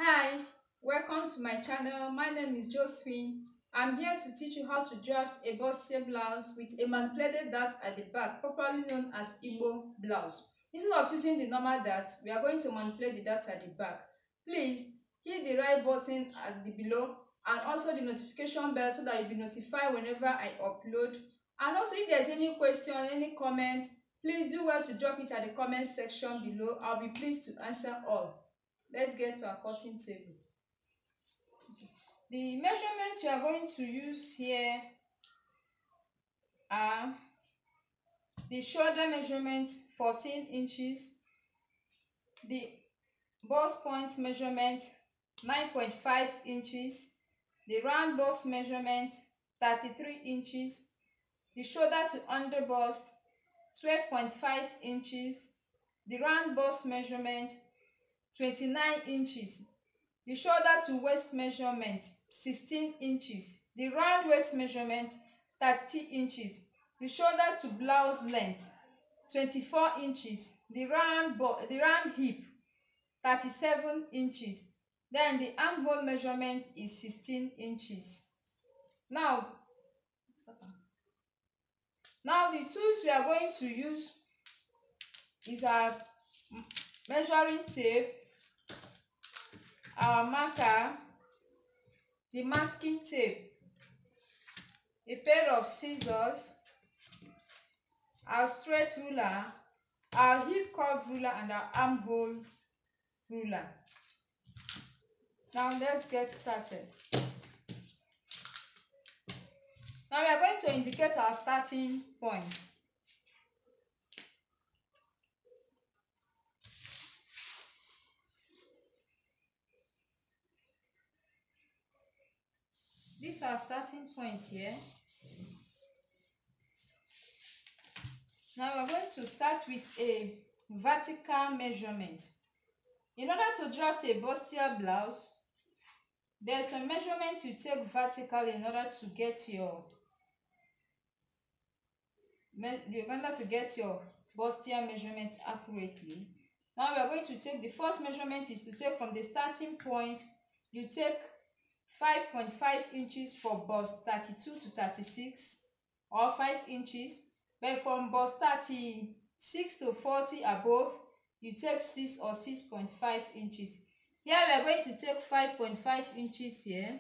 Hi, welcome to my channel. My name is Josephine. I'm here to teach you how to draft a bustier blouse with a manipulated dart at the back, popularly known as igbo blouse. Instead of using the normal dart, we are going to manipulate the dart at the back. Please hit the right button at the below and also the notification bell so that you'll be notified whenever I upload. And also, if there's any question, any comment, please do well to drop it at the comment section below. I'll be pleased to answer all. Let's get to our cutting table. The measurements we are going to use here are the shoulder measurement 14 inches, the bust point measurement 9.5 inches, the round bust measurement 33 inches, the shoulder to under bust 12.5 inches, the round bust measurement 29 inches, the shoulder to waist measurement 16 inches, the round waist measurement 30 inches, the shoulder to blouse length 24 inches, the round hip 37 inches, then the armhole measurement is 16 inches. Now the tools we are going to use is our measuring tape, our marker, the masking tape, a pair of scissors, our straight ruler, our hip curve ruler, and our armhole ruler. Now let's get started. Now we are going to indicate our starting point. These are starting points here. Now we are going to start with a vertical measurement. In order to draft a bustier blouse, there's some measurement you take vertically in order to get your bustier measurement accurately. Now we are going to take the first measurement is to take from the starting point. You take 5.5 inches for bust 32 to 36 or 5 inches, but from bust 36 to 40 above you take 6 or 6.5 inches. Here we are going to take 5.5 inches here.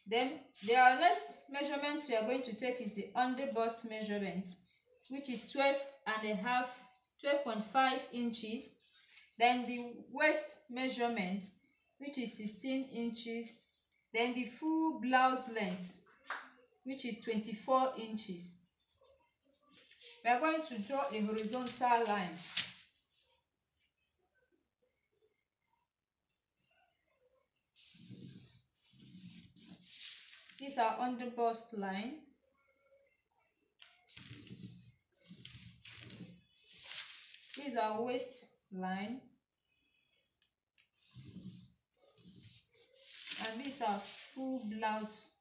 Then the next measurements we are going to take is the under bust measurement, which is 12.5 inches. Then the waist measurement, which is 16 inches. Then the full blouse length, which is 24 inches. We are going to draw a horizontal line. These are under bust line. These are waist line. And these are full blouse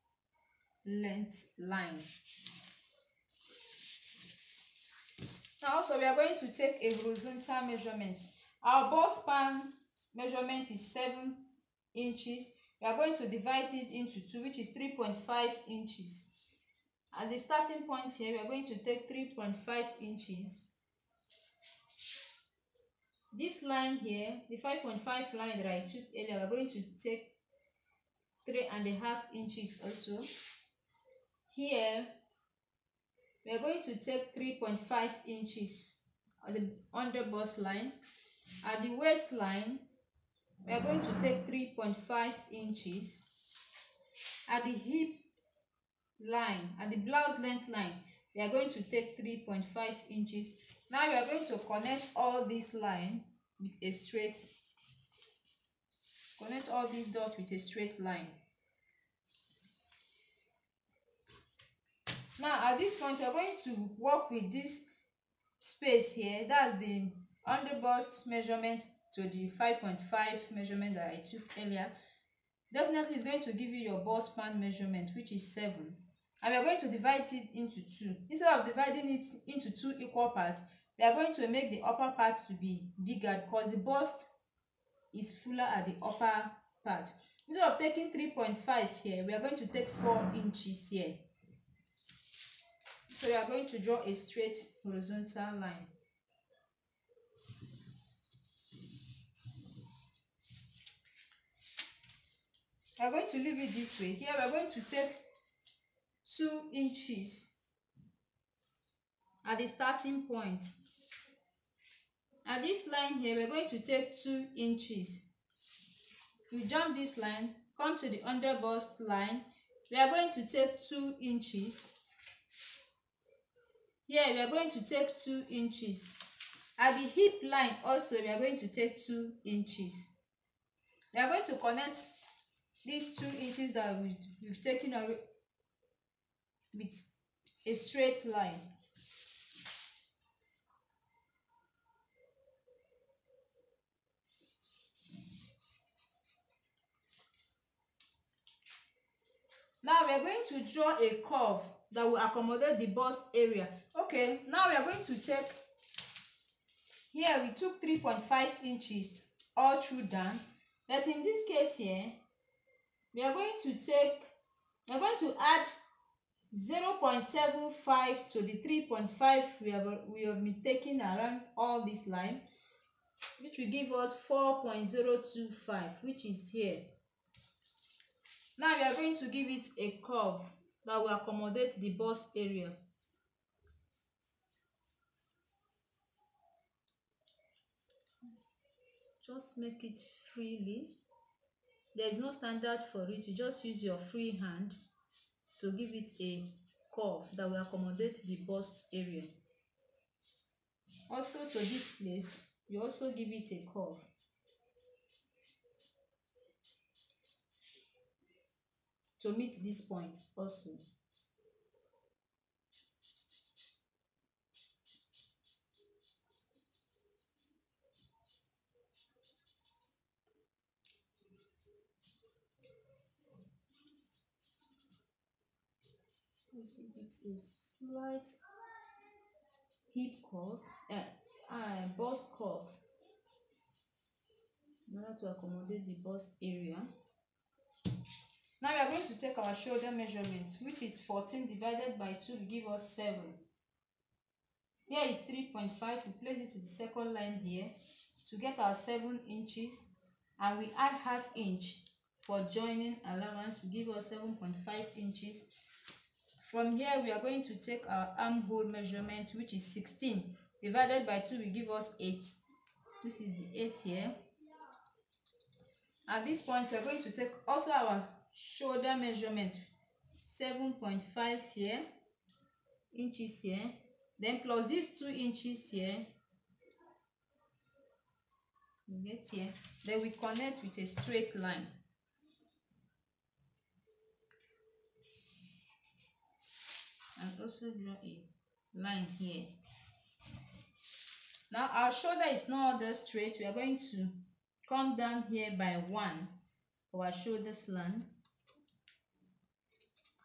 length line. Now also we are going to take a horizontal measurement. Our bust span measurement is 7 inches. We are going to divide it into 2, which is 3.5 inches. At the starting point here, we are going to take 3.5 inches. This line here, the 5.5 line that I took earlier, we are going to take 3.5 inches also. Here we are going to take 3.5 inches on the under bust line. At the waistline we are going to take 3.5 inches. At the hip line, at the blouse length line, we are going to take 3.5 inches. Now we are going to connect all these line with a straight, connect all these dots with a straight line. Now at this point we are going to work with this space here. That's the under bust measurement to the 5.5 measurement that I took earlier. Definitely is going to give you your bust span measurement, which is 7. And we are going to divide it into 2. Instead of dividing it into 2 equal parts, we are going to make the upper part to be bigger because the bust is fuller at the upper part. Instead of taking 3.5 here, we are going to take 4 inches here. So we are going to draw a straight horizontal line. We are going to leave it this way. Here we are going to take 2 inches at the starting point. At this line here, we are going to take 2 inches. We jump this line, come to the under bust line. We are going to take 2 inches. Here we are going to take 2 inches. At the hip line also, we are going to take 2 inches. We are going to connect these 2 inches that we've taken away with a straight line. Now we are going to draw a curve that will accommodate the bust area. Okay, now we are going to take, here we took 3.5 inches all through down, but in this case here, we are going to add 0.75 to the 3.5 we have been taking around all this line, which will give us 4.025, which is here. Now we are going to give it a curve that will accommodate the bust area. Just make it freely. There is no standard for it. You just use your free hand to give it a curve that will accommodate the bust area. Also to this place, you also give it a curve. To meet this point also. It's a slight hip curve, bust curve, in order to accommodate the bust area. Now we are going to take our shoulder measurement, which is 14 divided by 2 will give us 7. Here is 3.5. We place it to the second line here to get our 7 inches, and we add half inch for joining allowance, will give us 7.5 inches. From here, we are going to take our armhole measurement, which is 16 divided by 2 will give us 8. This is the 8 here. At this point, we are going to take also our shoulder measurement, 7.5 here, inches here, then plus these 2 inches here, we get here, then we connect with a straight line. And also draw a line here. Now our shoulder is no other straight. We are going to come down here by 1 for our shoulder slant.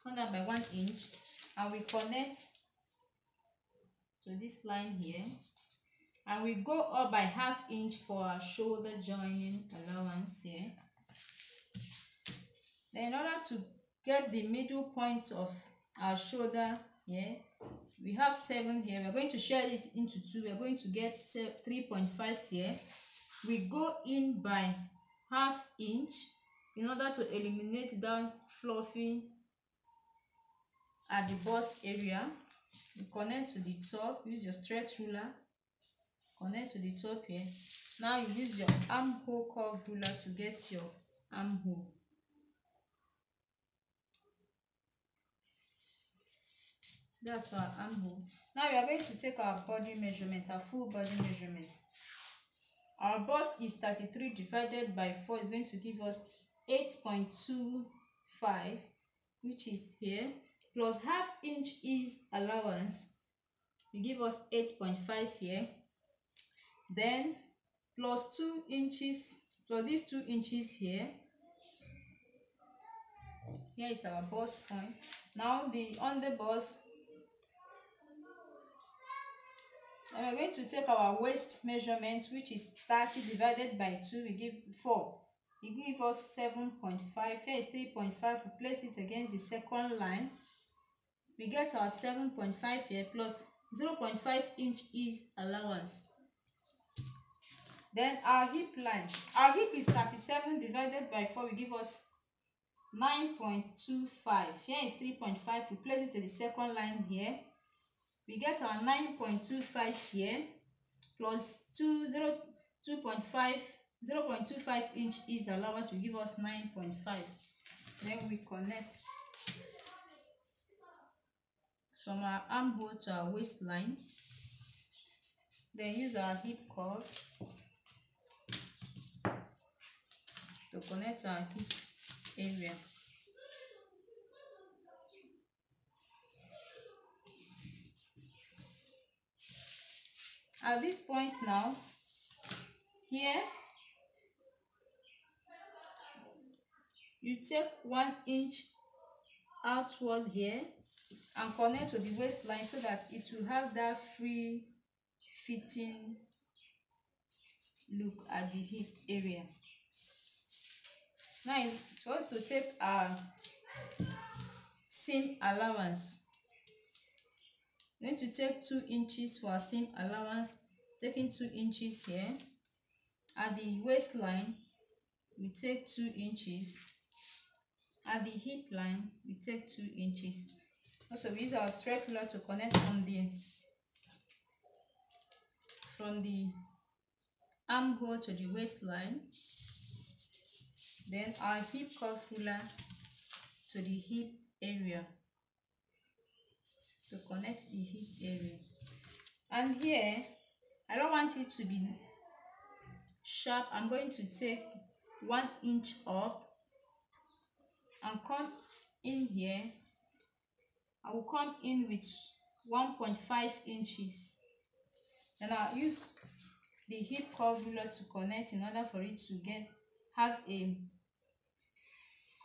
Come down by 1 inch, and we connect to this line here, and we go up by half inch for our shoulder joining allowance here. Then in order to get the middle point of our shoulder here, we have 7 here. We're going to share it into 2. We're going to get 3.5 here. We go in by half inch in order to eliminate that fluffy at the bust area. You connect to the top, use your stretch ruler, connect to the top here. Now you use your armhole curve ruler to get your armhole. That's our armhole. Now we are going to take our body measurement, our full body measurement. Our bust is 33 divided by 4 is going to give us 8.25, which is here, plus half inch is allowance, will give us 8.5 here. Then plus 2 inches, plus these 2 inches here. Here is our bust point. Now on the bust, and we're going to take our waist measurement, which is 30 divided by 2 we give 4. it gives us 7.5. Here is 3.5. We place it against the second line. We get our 7.5 here plus 0.5 inch is allowance. Then our hip line. Our hip is 37 divided by 4 will give us 9.25. Here is 3.5. We place it to the second line here. We get our 9.25 here plus 0.25 inch is allowance will give us 9.5. Then we connect from our armhole to our waistline. Then use our hip cord to connect our hip area. At this point now, here you take 1 inch outward here and connect to the waistline so that it will have that free fitting look at the hip area. Now it's supposed to take our seam allowance. We're going to take 2 inches for our seam allowance, taking 2 inches here. At the waistline, we take 2 inches. At the hip line, we take 2 inches. Also, we use our straight ruler to connect from the armhole to the waistline. Then our hip cuff ruler to the hip area to connect the hip area. And here, I don't want it to be sharp. I'm going to take 1 inch up and come in here. I will come in with 1.5 inches. Then I'll use the hip curve ruler to connect in order for it to have a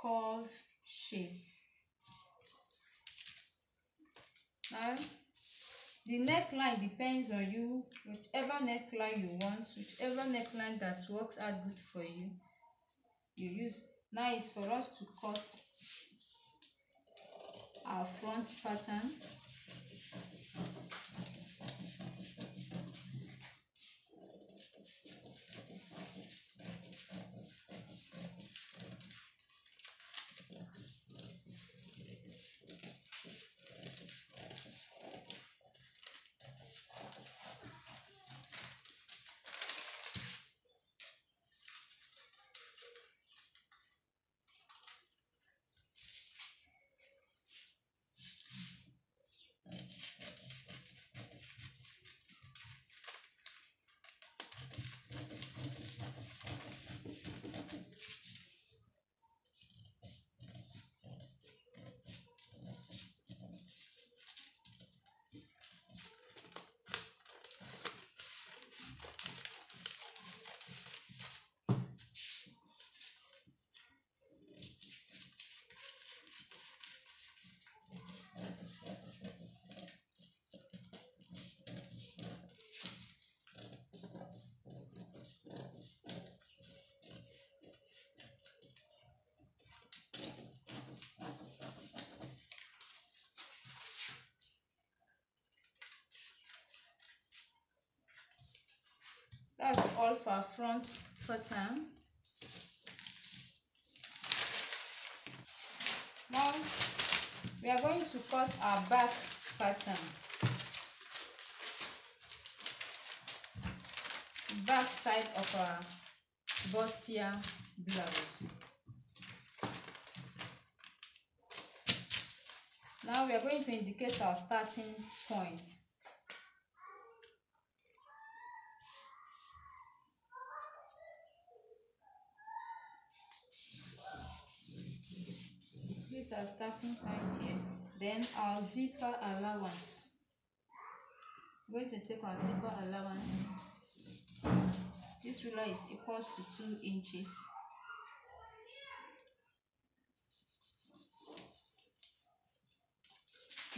curve shape. Now, the neckline depends on you. Whichever neckline you want, whichever neckline that works out good for you, you use. Now is for us to cut our front pattern. That's all for our front pattern. Now we are going to cut our back pattern. Back side of our bustier blouse. Now we are going to indicate our starting point. This is our starting point here. Then our zipper allowance. I'm going to take our zipper allowance. This ruler is equals to 2 inches.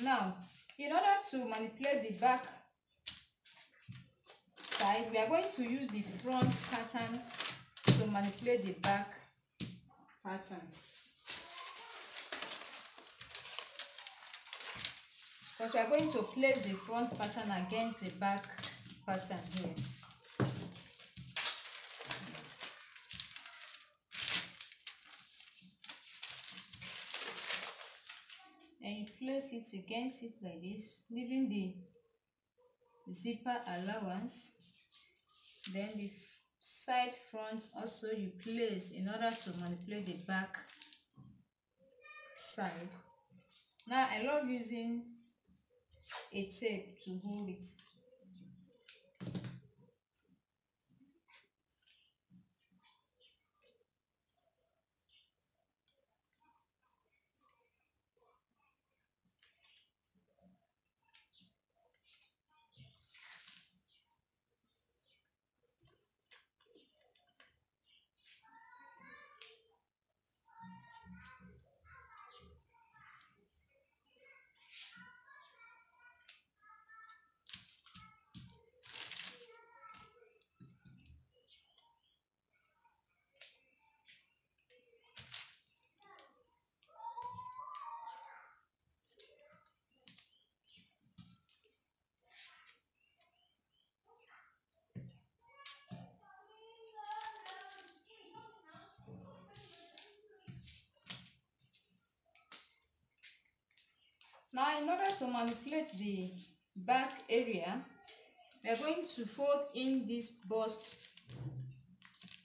Now, in order to manipulate the back side, we are going to use the front pattern to manipulate the back pattern, because we are going to place the front pattern against the back pattern here. And you place it against it like this, leaving the zipper allowance. Then the side front also you place in order to manipulate the back side. Now I love using a tape to hold it. Now in order to manipulate the back area, we are going to fold in this bust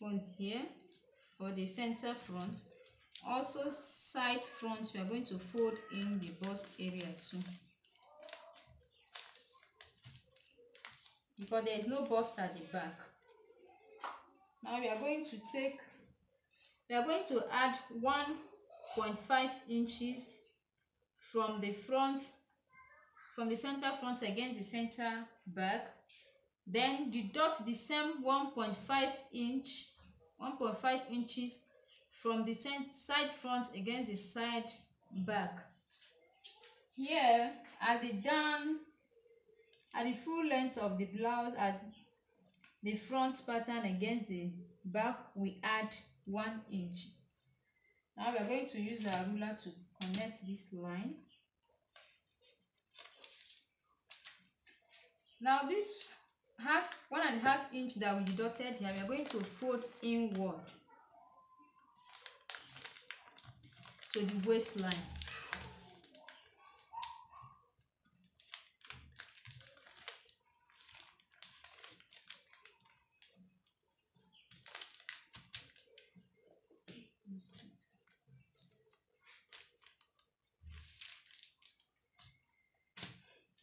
point here for the center front. Also side front, we are going to fold in the bust area too, because there is no bust at the back. Now we are going to add 1.5 inches from the front, from the center front against the center back. Then deduct the same 1.5 inches from the side front against the side back. Here at the full length of the blouse, at the front pattern against the back, we add 1 inch. Now we are going to use our ruler to connect this line. Now this 1.5 inch that we deducted here, we are going to fold inward to the waistline.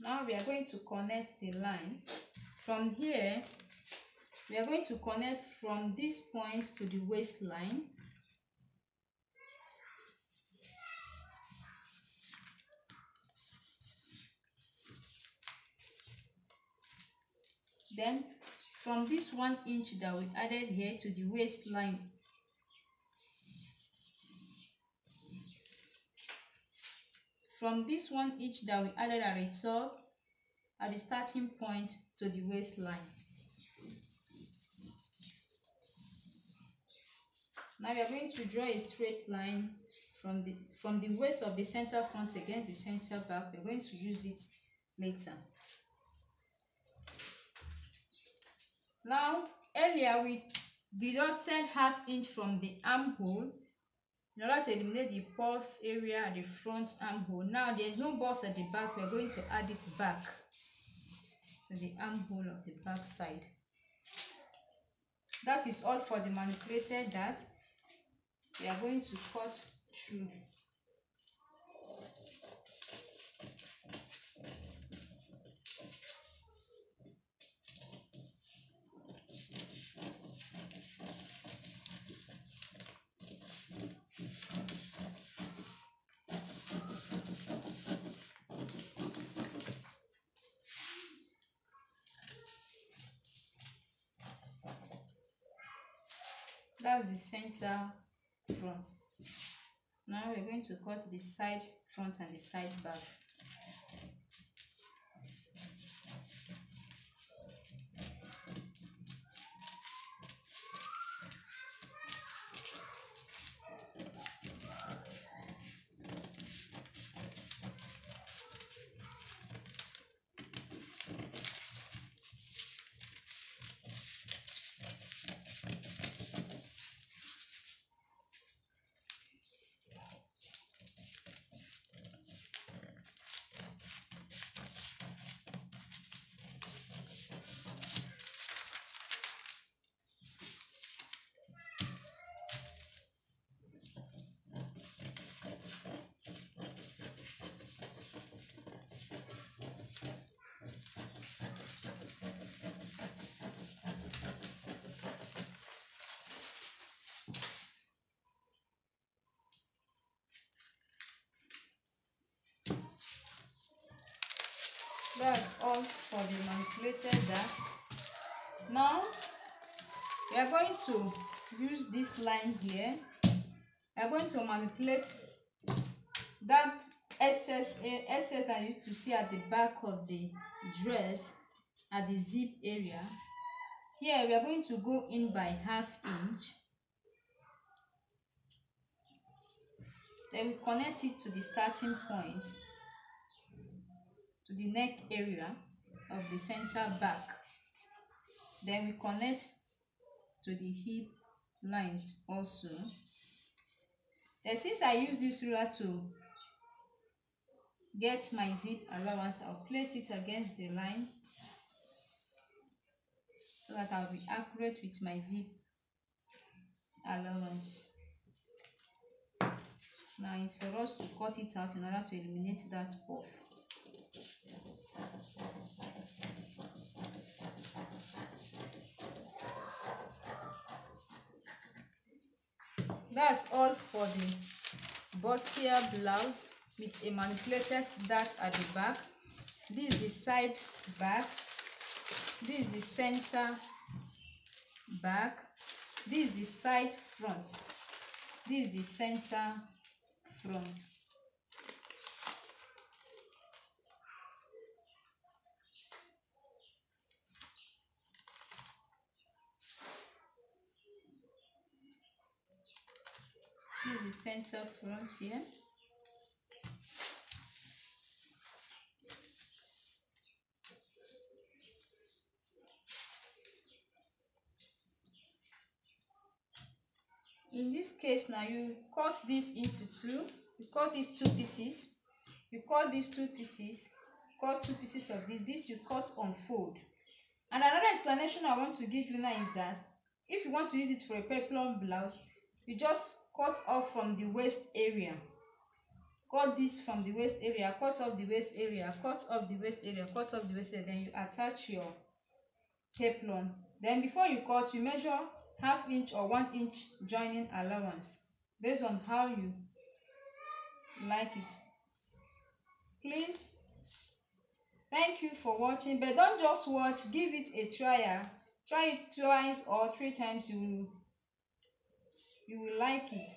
Now we are going to connect the line. From here, we are going to connect from this point to the waistline. Then from this 1 inch that we added here to the waistline. From this 1 inch that we added at the top, at the starting point, to the waistline. Now we are going to draw a straight line from the waist of the center front against the center back. We are going to use it later. Now earlier we deducted 1/2 inch from the armhole in order to eliminate the puff area at the front armhole. Now there is no bust at the back. We are going to add it back to the armhole of the back side. That is all for the manipulated dart. We are going to cut through. That's the center front. Now we're going to cut the side front and the side back. That's all for the manipulated darts. Now we are going to use this line here. We are going to manipulate that excess that you used to see at the back of the dress, at the zip area. Here we are going to go in by 1/2 inch. Then we connect it to the starting point, to the neck area of the center back. Then we connect to the hip line also. Then since I use this ruler to get my zip allowance, I'll place it against the line so that I'll be accurate with my zip allowance. Now it's for us to cut it out in order to eliminate that puff. That's all for the bustier blouse with a manipulated dart at the back. This is the side back. This is the center back. This is the side front. This is the center front. This is the center front here. In this case now, you cut this into two. You cut these 2 pieces. You cut these 2 pieces. Cut 2 pieces of this. This you cut on fold. And another explanation I want to give you now is that if you want to use it for a peplum blouse, you just cut off from the waist area. Cut this from the waist area. Cut off the waist area. Cut off the waist area. Cut off the waist area. Then you attach your peplum. Then before you cut, you measure 1/2 inch or 1 inch joining allowance based on how you like it. Please, thank you for watching, but don't just watch, give it a try. Try it twice or 3 times, you will like it.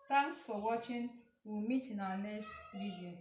Thanks for watching. We'll meet in our next video.